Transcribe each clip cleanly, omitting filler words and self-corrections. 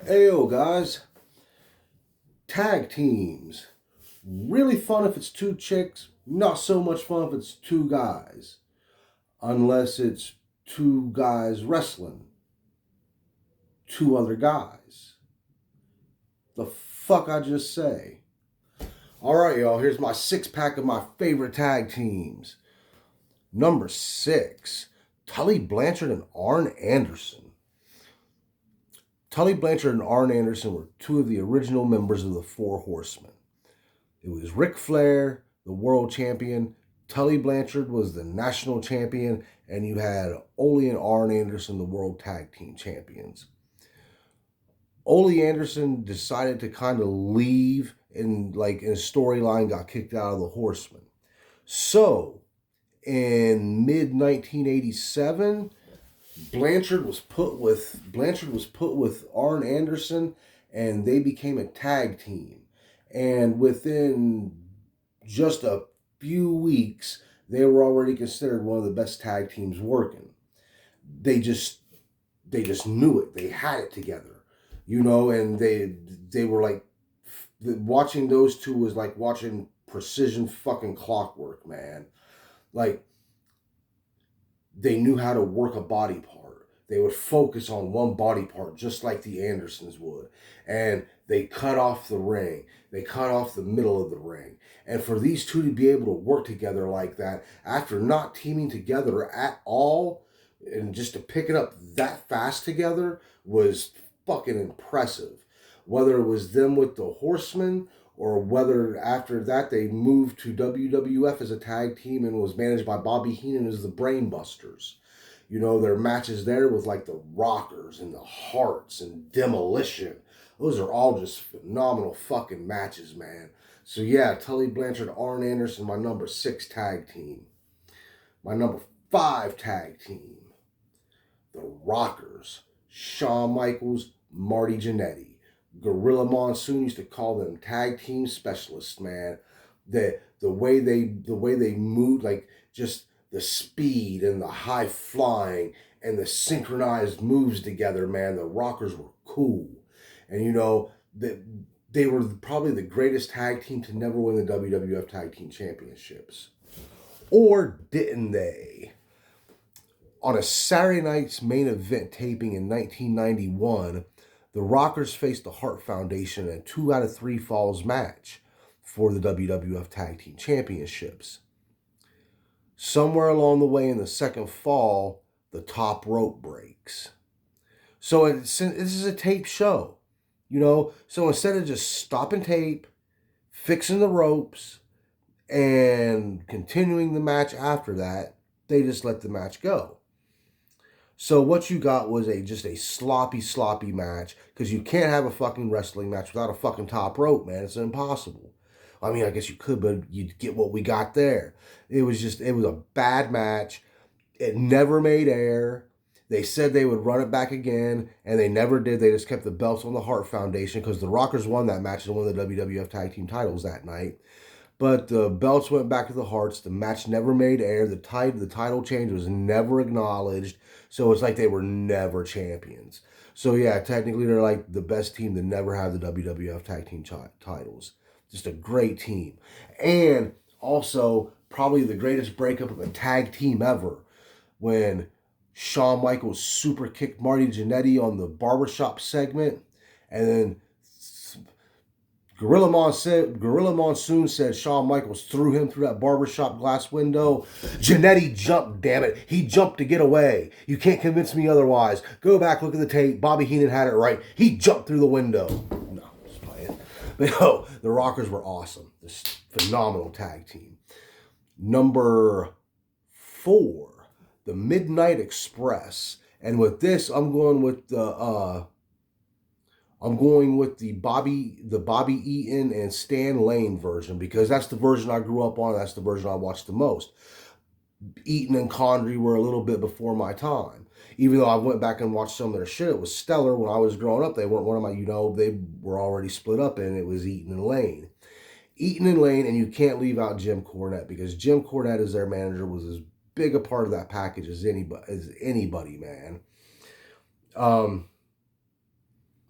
Ayo, guys. Tag teams. Really fun if it's two chicks. Not so much fun if it's two guys. Unless it's two guys wrestling two other guys. The fuck I just say? Alright, y'all. Here's my 6-pack of my favorite tag teams. Number 6. Tully Blanchard and Arn Anderson. Tully Blanchard and Arn Anderson were two of the original members of the Four Horsemen. It was Ric Flair, the world champion. Tully Blanchard was the national champion, and you had Ole and Arn Anderson, the world tag team champions. Ole Anderson decided to kind of leave in a storyline, got kicked out of the Horsemen. So, in mid 1987, Blanchard was put with Arn Anderson, and they became a tag team. And within just a few weeks, they were already considered one of the best tag teams working. They just knew it. They had it together, and they were like, watching those two was like watching precision fucking clockwork, man. Like, they knew how to work a body part. They would focus on one body part just like the Andersons would. And they cut off the ring. They cut off the middle of the ring. And for these two to be able to work together like that, after not teaming together at all, and just to pick it up that fast together was fucking impressive. Whether it was them with the Horsemen, or whether after that they moved to WWF as a tag team and was managed by Bobby Heenan as the Brainbusters. Their matches there with like the Rockers and the Hearts and Demolition. Those are all just phenomenal fucking matches, man. So yeah, Tully Blanchard, Arn Anderson, my number 6 tag team. My number 5 tag team, the Rockers, Shawn Michaels, Marty Jannetty. Gorilla Monsoon used to call them tag team specialists, man. The way they moved, like just the speed and the high flying and the synchronized moves together, man. The Rockers were cool. And they were probably the greatest tag team to never win the WWF Tag Team Championships. Or didn't they? On a Saturday night's main event taping in 1991, the Rockers faced the Hart Foundation in a 2 out of 3 falls match for the WWF Tag Team Championships. Somewhere along the way in the second fall, the top rope breaks. So this is a tape show, So instead of just stopping tape, fixing the ropes, and continuing the match after that, they just let the match go. So what you got was just a sloppy match, because you can't have a fucking wrestling match without a fucking top rope, man. It's impossible. I mean, I guess you could, but you'd get what we got there. It was a bad match. It never made air. They said they would run it back again, and they never did. They just kept the belts on the Hart Foundation, because the Rockers won that match and won the WWF Tag Team titles that night. But the belts went back to the Harts. The match never made air. The title change was never acknowledged. So it's like they were never champions. So yeah, technically they're like the best team to never have the WWF Tag Team titles. Just a great team. And also probably the greatest breakup of a tag team ever, when Shawn Michaels super kicked Marty Jannetty on the barbershop segment, and then Gorilla Monsoon said Shawn Michaels threw him through that barbershop glass window. Jannetty jumped, damn it. He jumped to get away. You can't convince me otherwise. Go back, look at the tape. Bobby Heenan had it right. He jumped through the window. No, just playing. But no, the Rockers were awesome. This phenomenal tag team. Number 4, the Midnight Express. And with this, I'm going with the Bobby Eaton and Stan Lane version, because that's the version I grew up on. That's the version I watched the most. Eaton and Condrey were a little bit before my time. Even though I went back and watched some of their shit, it was stellar when I was growing up. They weren't one of my, they were already split up, and it was Eaton and Lane. Eaton and Lane, and you can't leave out Jim Cornette, because Jim Cornette as their manager was as big a part of that package as anybody, man.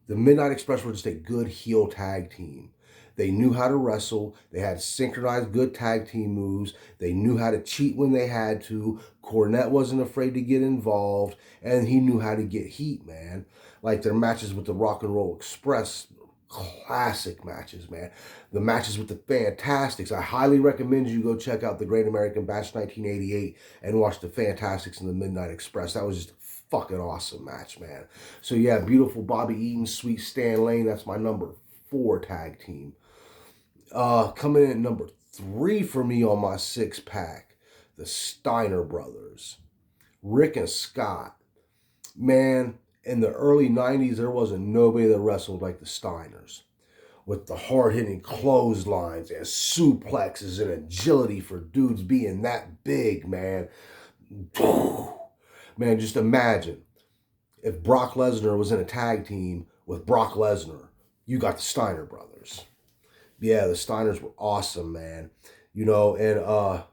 The Midnight Express were just a good heel tag team. They knew how to wrestle. They had synchronized good tag team moves. They knew how to cheat when they had to. Cornette wasn't afraid to get involved, and he knew how to get heat, man. Like their matches with the Rock and Roll Express, classic matches, man. The matches with the Fantastics. I highly recommend you go check out the Great American Bash 1988 and watch the Fantastics and the Midnight Express. That was just a fucking awesome match, man. So yeah, beautiful Bobby Eaton, sweet Stan Lane. That's my number 4 tag team. Coming in at number 3 for me on my 6-pack, the Steiner brothers, Rick and Scott. Man, in the early 90s, there wasn't nobody that wrestled like the Steiners. With the hard-hitting clotheslines and suplexes and agility for dudes being that big, man. Man, just imagine if Brock Lesnar was in a tag team with Brock Lesnar. You got the Steiner brothers. Yeah, the Steiners were awesome, man. You know, and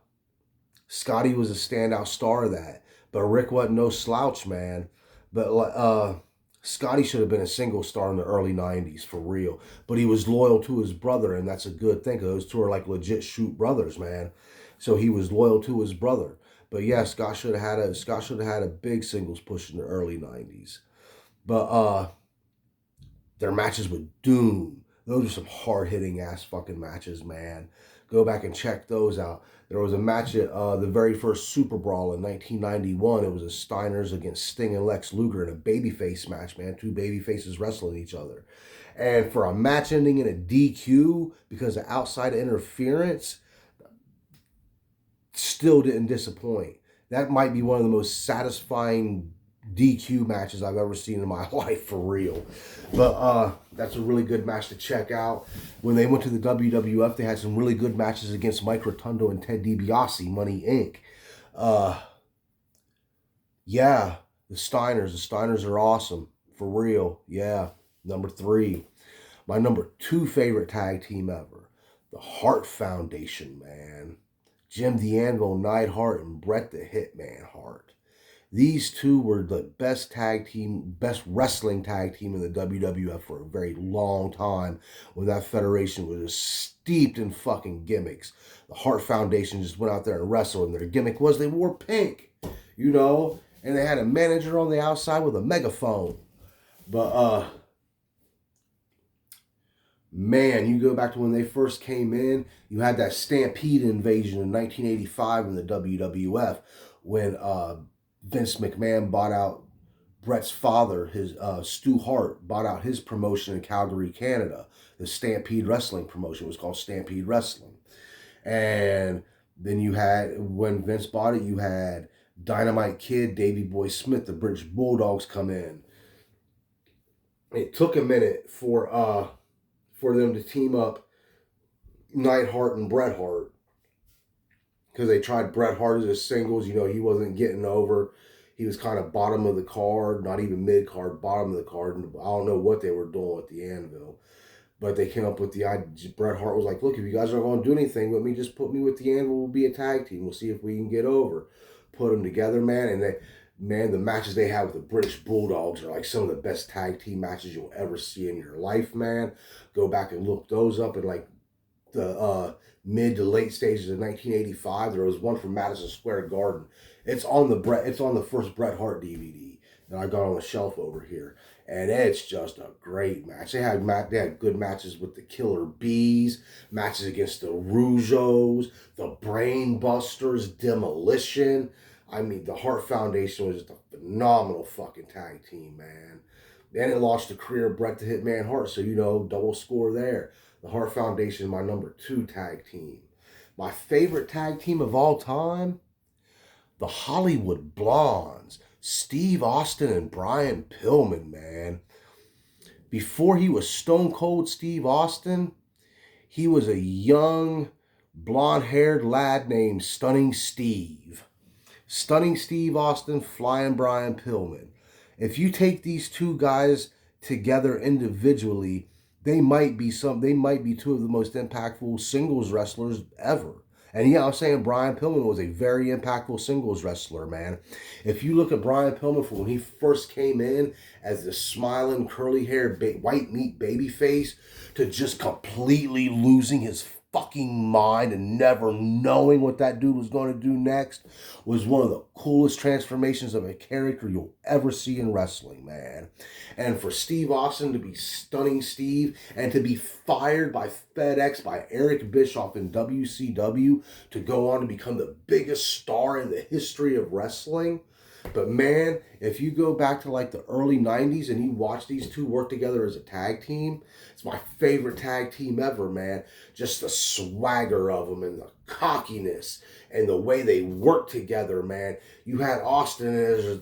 Scotty was a standout star of that. But Rick wasn't no slouch, man. But Scotty should have been a single star in the early 90s, for real. But he was loyal to his brother, and that's a good thing. Those two are like legit shoot brothers, man. So he was loyal to his brother. But yeah, Scott should have had a big singles push in the early 90s. But their matches with Doom, those are some hard-hitting ass fucking matches, man. Go back and check those out. There was a match at the very first Super Brawl in 1991. It was the Steiners against Sting and Lex Luger in a babyface match, man. 2 babyfaces wrestling each other. And for a match ending in a DQ because of outside interference, still didn't disappoint. That might be one of the most satisfying DQ matches I've ever seen in my life, for real. But that's a really good match to check out. When they went to the WWF, they had some really good matches against Mike Rotundo and Ted DiBiase, Money Inc. Yeah, the Steiners are awesome, for real. Yeah, number 3. My number 2 favorite tag team ever, the Hart Foundation, man. Jim the Anvil Neidhart and Bret the Hitman Hart. These two were the best wrestling tag team in the WWF for a very long time, when that federation was just steeped in fucking gimmicks. The Hart Foundation just went out there and wrestled, and their gimmick was they wore pink, you know, and they had a manager on the outside with a megaphone. But man, you go back to when they first came in, you had that Stampede invasion in 1985 in the WWF when Vince McMahon bought out Bret's father, his Stu Hart, bought out his promotion in Calgary, Canada. The Stampede Wrestling promotion was called Stampede Wrestling. And then you had, when Vince bought it, you had Dynamite Kid, Davey Boy Smith, the British Bulldogs come in. It took a minute for them to team up Neidhart and Bret Hart, because they tried Bret Hart as a singles. You know, he wasn't getting over. He was kind of bottom of the card, not even mid-card, bottom of the card. And I don't know what they were doing with the Anvil. But they came up with the idea. Bret Hart was like, look, if you guys aren't going to do anything with me, just put me with the Anvil. We'll be a tag team. We'll see if we can get over. Put them together, man. And the matches they have with the British Bulldogs are like some of the best tag team matches you'll ever see in your life, man. Go back and look those up. And like the mid to late stages of 1985, there was one from Madison Square Garden. It's on the first Bret Hart DVD that I got on the shelf over here, and it's just a great match. They had good matches with the Killer Bees, matches against the Rougeaus, the Brain Busters, Demolition. I mean, the Hart Foundation was just a phenomenal fucking tag team, man. Then it launched the career of Bret the Hitman Hart, so double score there. The Hart Foundation, my number 2 tag team. My favorite tag team of all time, the Hollywood Blondes, Steve Austin and Brian Pillman, man. Before he was Stone Cold Steve Austin, he was a young, blonde-haired lad named Stunning Steve. Stunning Steve Austin, Flying Brian Pillman. If you take these two guys together individually, they might be two of the most impactful singles wrestlers ever. And yeah, I'm saying Brian Pillman was a very impactful singles wrestler, man. If you look at Brian Pillman from when he first came in as the smiling, curly-haired, white meat baby face to just completely losing his fucking mind and never knowing what that dude was going to do next was one of the coolest transformations of a character you'll ever see in wrestling, man. And for Steve Austin to be Stunning Steve and to be fired by FedEx by Eric Bischoff in WCW to go on to become the biggest star in the history of wrestling. But man, if you go back to like the early 90s and you watch these two work together as a tag team, it's my favorite tag team ever, man. Just the swagger of them and the cockiness and the way they work together, man. You had Austin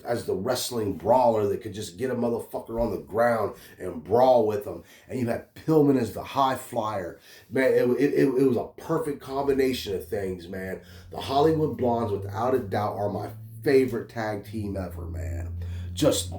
as the wrestling brawler that could just get a motherfucker on the ground and brawl with them. And you had Pillman as the high flyer. Man, it was a perfect combination of things, man. The Hollywood Blondes, without a doubt, are my favorite tag team ever, man. Just,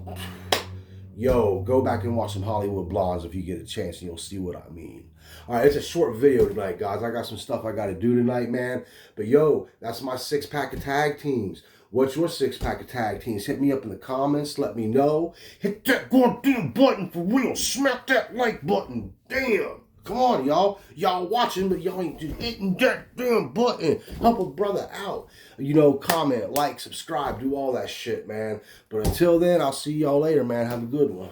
yo, go back and watch some Hollywood Blondes if you get a chance and you'll see what I mean. All right, it's a short video tonight, guys. I got some stuff I got to do tonight, man. But yo, that's my 6-pack of tag teams. What's your 6-pack of tag teams? Hit me up in the comments. Let me know. Hit that goddamn button for real. Smack that like button. Damn. Come on, y'all. Y'all watching, but y'all ain't just hitting that damn button. Help a brother out. You know, comment, like, subscribe, do all that shit, man. But until then, I'll see y'all later, man. Have a good one.